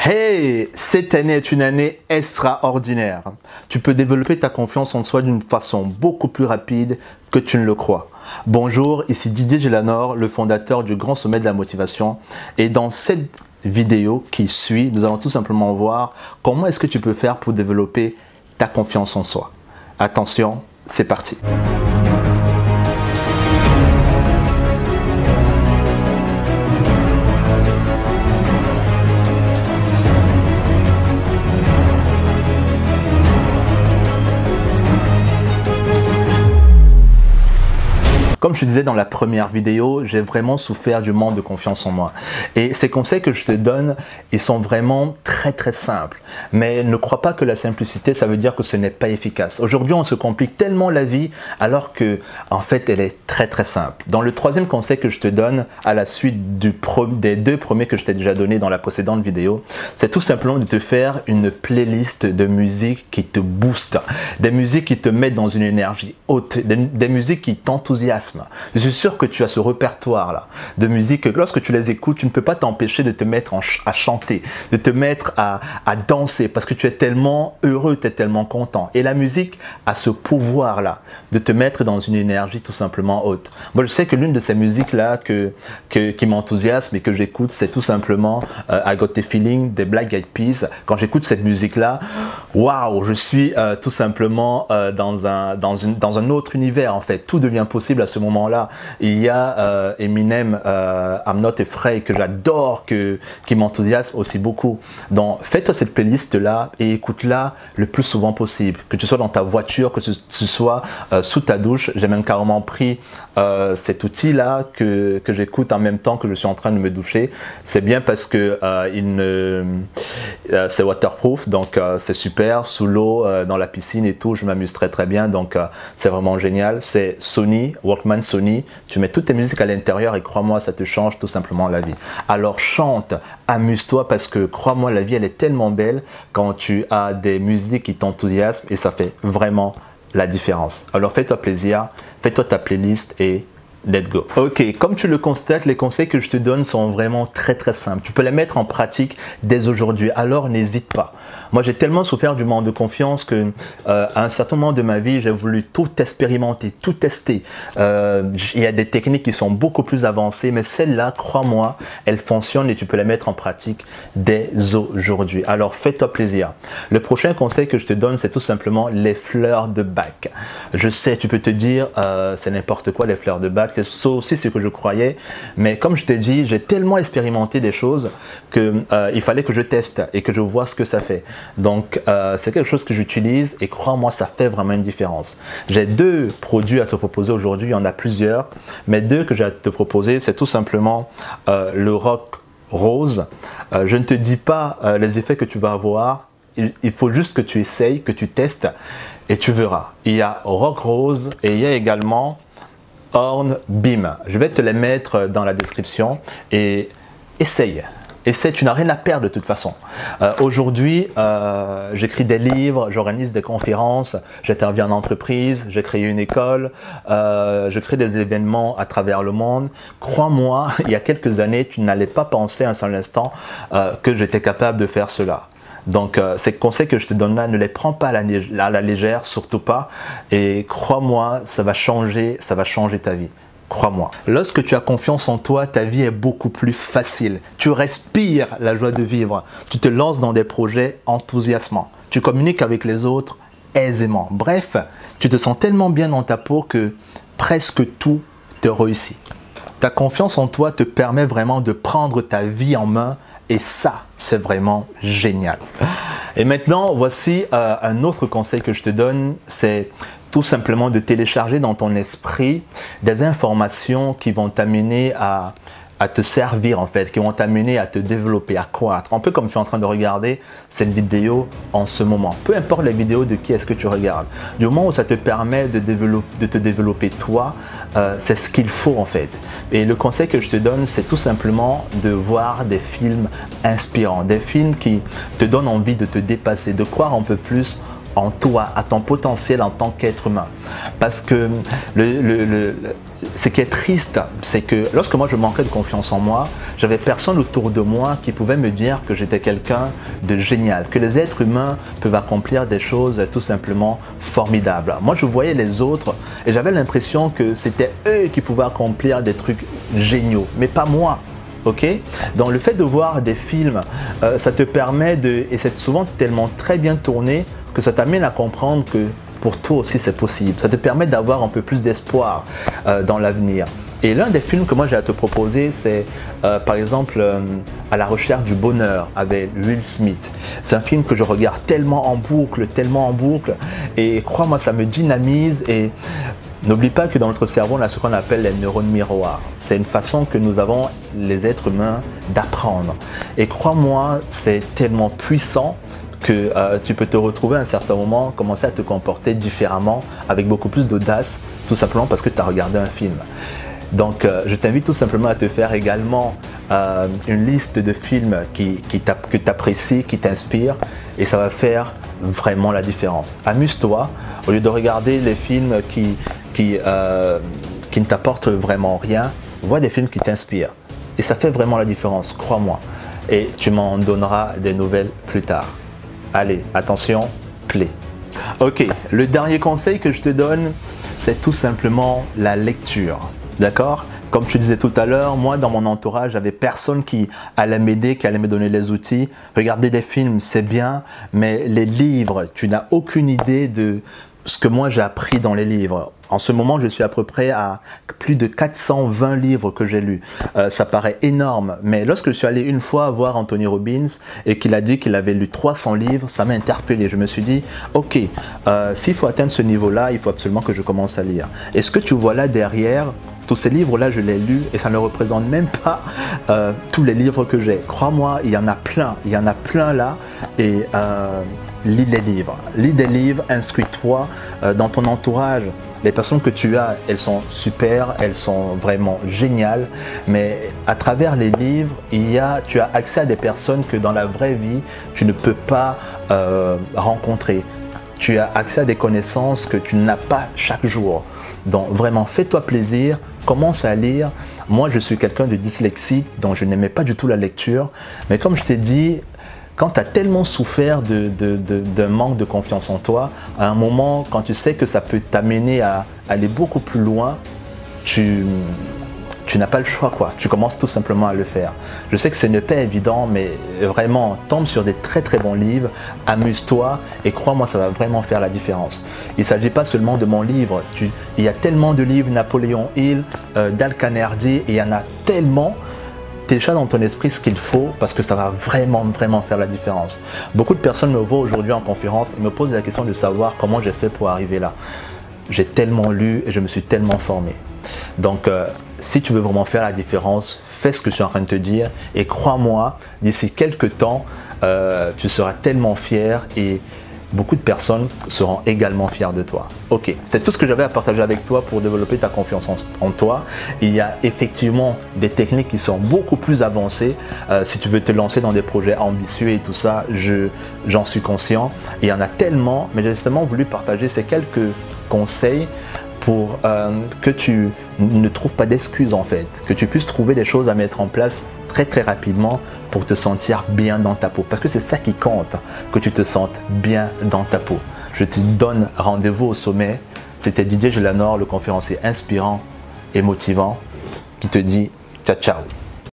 Hey, cette année est une année extraordinaire. Tu peux développer ta confiance en soi d'une façon beaucoup plus rapide que tu ne le crois. Bonjour, ici Didier Gélanor, le fondateur du Grand Sommet de la Motivation. Et dans cette vidéo qui suit, nous allons tout simplement voir comment est-ce que tu peux faire pour développer ta confiance en soi. Attention, c'est parti. Comme je te disais dans la première vidéo, j'ai vraiment souffert du manque de confiance en moi. Et ces conseils que je te donne, ils sont vraiment très simples. Mais ne crois pas que la simplicité, ça veut dire que ce n'est pas efficace. Aujourd'hui, on se complique tellement la vie alors que, en fait, elle est très simple. Dans le troisième conseil que je te donne, à la suite des deux premiers que je t'ai déjà donné dans la précédente vidéo, c'est tout simplement de te faire une playlist de musique qui te booste, des musiques qui te mettent dans une énergie haute, des musiques qui t'enthousiasment. Je suis sûr que tu as ce répertoire-là de musique que lorsque tu les écoutes, tu ne peux pas t'empêcher de te mettre à chanter, de te mettre à danser parce que tu es tellement heureux, tu es tellement content. Et la musique a ce pouvoir-là de te mettre dans une énergie tout simplement haute. Moi, je sais que l'une de ces musiques-là qui m'enthousiasme et que j'écoute, c'est tout simplement I Got the Feeling des Black Eyed Peas. Quand j'écoute cette musique-là, waouh, je suis tout simplement dans un autre univers en fait. Tout devient possible à ce moment-là. Il y a Eminem, I'm Not Afraid, que j'adore, qui m'enthousiasme aussi beaucoup. Donc, fais-toi cette playlist-là et écoute-la le plus souvent possible. Que tu sois dans ta voiture, que tu sois sous ta douche. J'ai même carrément pris cet outil-là que j'écoute en même temps que je suis en train de me doucher. C'est bien parce que c'est waterproof, donc c'est super. Sous l'eau, dans la piscine et tout, je m'amuse très bien. Donc, c'est vraiment génial. C'est Sony, Walkman Sony, tu mets toutes tes musiques à l'intérieur et crois-moi, ça te change tout simplement la vie. Alors chante, amuse-toi parce que crois-moi, la vie elle est tellement belle quand tu as des musiques qui t'enthousiasment et ça fait vraiment la différence. Alors fais-toi plaisir, fais-toi ta playlist et let's go. Ok, comme tu le constates, les conseils que je te donne sont vraiment très simples. Tu peux les mettre en pratique dès aujourd'hui, alors n'hésite pas. Moi, j'ai tellement souffert du manque de confiance que à un certain moment de ma vie, j'ai voulu tout expérimenter, tout tester. Il y a des techniques qui sont beaucoup plus avancées, mais celles-là, crois-moi, elles fonctionnent et tu peux les mettre en pratique dès aujourd'hui. Alors, fais-toi plaisir. Le prochain conseil que je te donne, c'est tout simplement les fleurs de bac. Je sais, tu peux te dire, c'est n'importe quoi les fleurs de bac. C'est ça aussi ce que je croyais, mais comme je t'ai dit, j'ai tellement expérimenté des choses qu'il fallait que je teste et que je vois ce que ça fait. Donc, c'est quelque chose que j'utilise et crois-moi, ça fait vraiment une différence. J'ai deux produits à te proposer aujourd'hui, il y en a plusieurs, mais deux que j'ai à te proposer, c'est tout simplement le Rock Rose. Je ne te dis pas les effets que tu vas avoir, il faut juste que tu essayes, que tu testes et tu verras. Il y a Rock Rose et il y a également Horn Beam. Je vais te les mettre dans la description et essaye. Essaye, tu n'as rien à perdre de toute façon. Aujourd'hui, j'écris des livres, j'organise des conférences, j'interviens en entreprise, j'ai créé une école, je crée des événements à travers le monde. Crois-moi, il y a quelques années, tu n'allais pas penser un seul instant que j'étais capable de faire cela. Donc, ces conseils que je te donne là, ne les prends pas à la légère, surtout pas. Et crois-moi, ça va changer ta vie. Crois-moi. Lorsque tu as confiance en toi, ta vie est beaucoup plus facile. Tu respires la joie de vivre. Tu te lances dans des projets enthousiasmants. Tu communiques avec les autres aisément. Bref, tu te sens tellement bien dans ta peau que presque tout te réussit. Ta confiance en toi te permet vraiment de prendre ta vie en main. Et ça, c'est vraiment génial. Et maintenant, voici un autre conseil que je te donne, c'est tout simplement de télécharger dans ton esprit des informations qui vont t'amener à te servir en fait, qui vont t'amener à te développer, à croître. Un peu comme tu es en train de regarder cette vidéo en ce moment. Peu importe la vidéo de qui est-ce que tu regardes. Du moment où ça te permet de te développer toi, c'est ce qu'il faut en fait. Et le conseil que je te donne, c'est tout simplement de voir des films inspirants, des films qui te donnent envie de te dépasser, de croire un peu plus en toi, à ton potentiel en tant qu'être humain. Parce que ce qui est triste, c'est que lorsque moi je manquais de confiance en moi, j'avais personne autour de moi qui pouvait me dire que j'étais quelqu'un de génial, que les êtres humains peuvent accomplir des choses tout simplement formidables. Moi je voyais les autres et j'avais l'impression que c'était eux qui pouvaient accomplir des trucs géniaux, mais pas moi. Ok, donc le fait de voir des films, ça te permet de, et c'est souvent tellement très bien tourné que ça t'amène à comprendre que pour toi aussi c'est possible. Ça te permet d'avoir un peu plus d'espoir dans l'avenir. Et l'un des films que moi j'ai à te proposer, c'est par exemple À la recherche du bonheur avec Will Smith. C'est un film que je regarde tellement en boucle, et crois-moi, ça me dynamise. Et n'oublie pas que dans notre cerveau, on a ce qu'on appelle les neurones miroirs. C'est une façon que nous avons, les êtres humains, d'apprendre. Et crois-moi, c'est tellement puissant que tu peux te retrouver à un certain moment, commencer à te comporter différemment, avec beaucoup plus d'audace, tout simplement parce que tu as regardé un film. Donc, je t'invite tout simplement à te faire également une liste de films que tu apprécies, qui t'inspirent, et ça va faire vraiment la différence. Amuse-toi, au lieu de regarder les films qui ne t'apportent vraiment rien, vois des films qui t'inspirent. Et ça fait vraiment la différence, crois-moi. Et tu m'en donneras des nouvelles plus tard. Allez, attention, play. Ok, le dernier conseil que je te donne, c'est tout simplement la lecture. D'accord? Comme je te disais tout à l'heure, moi dans mon entourage, j'avais personne qui allait m'aider, qui allait me donner les outils. Regarder des films, c'est bien, mais les livres, tu n'as aucune idée de ce que moi j'ai appris dans les livres. En ce moment, je suis à peu près à plus de 420 livres que j'ai lus. Ça paraît énorme, mais lorsque je suis allé une fois voir Anthony Robbins et qu'il a dit qu'il avait lu 300 livres, ça m'a interpellé. Je me suis dit, ok, s'il faut atteindre ce niveau-là, il faut absolument que je commence à lire. Et ce que tu vois là derrière, tous ces livres-là, je les lus et ça ne représente même pas tous les livres que j'ai. Crois-moi, il y en a plein là. Et lis les livres. Lis des livres, instruis-toi dans ton entourage. Les personnes que tu as, elles sont super, elles sont vraiment géniales. Mais à travers les livres, tu as accès à des personnes que dans la vraie vie, tu ne peux pas rencontrer. Tu as accès à des connaissances que tu n'as pas chaque jour. Donc vraiment, fais-toi plaisir, commence à lire. Moi, je suis quelqu'un de dyslexique, donc je n'aimais pas du tout la lecture. Mais comme je t'ai dit, quand tu as tellement souffert d'un manque de confiance en toi, à un moment, quand tu sais que ça peut t'amener à aller beaucoup plus loin, tu n'as pas le choix, quoi. Tu commences tout simplement à le faire. Je sais que ce n'est pas évident, mais vraiment, tombe sur des très très bons livres, amuse-toi et crois-moi, ça va vraiment faire la différence. Il ne s'agit pas seulement de mon livre. Il y a tellement de livres, Napoléon Hill, Dale Carnegie, et il y en a tellement. Télécharge dans ton esprit ce qu'il faut parce que ça va vraiment faire la différence. Beaucoup de personnes me voient aujourd'hui en conférence et me posent la question de savoir comment j'ai fait pour arriver là. J'ai tellement lu et je me suis tellement formé. Donc, si tu veux vraiment faire la différence, fais ce que je suis en train de te dire et crois-moi, d'ici quelques temps, tu seras tellement fier et beaucoup de personnes seront également fiers de toi. Ok, c'est tout ce que j'avais à partager avec toi pour développer ta confiance en toi. Il y a effectivement des techniques qui sont beaucoup plus avancées. Si tu veux te lancer dans des projets ambitieux et tout ça, j'en suis conscient. Il y en a tellement, mais j'ai justement voulu partager ces quelques conseils pour que tu ne trouves pas d'excuses en fait, que tu puisses trouver des choses à mettre en place très rapidement pour te sentir bien dans ta peau. Parce que c'est ça qui compte, que tu te sentes bien dans ta peau. Je te donne rendez-vous au sommet. C'était Didier Gelanor, le conférencier inspirant et motivant qui te dit ciao ciao.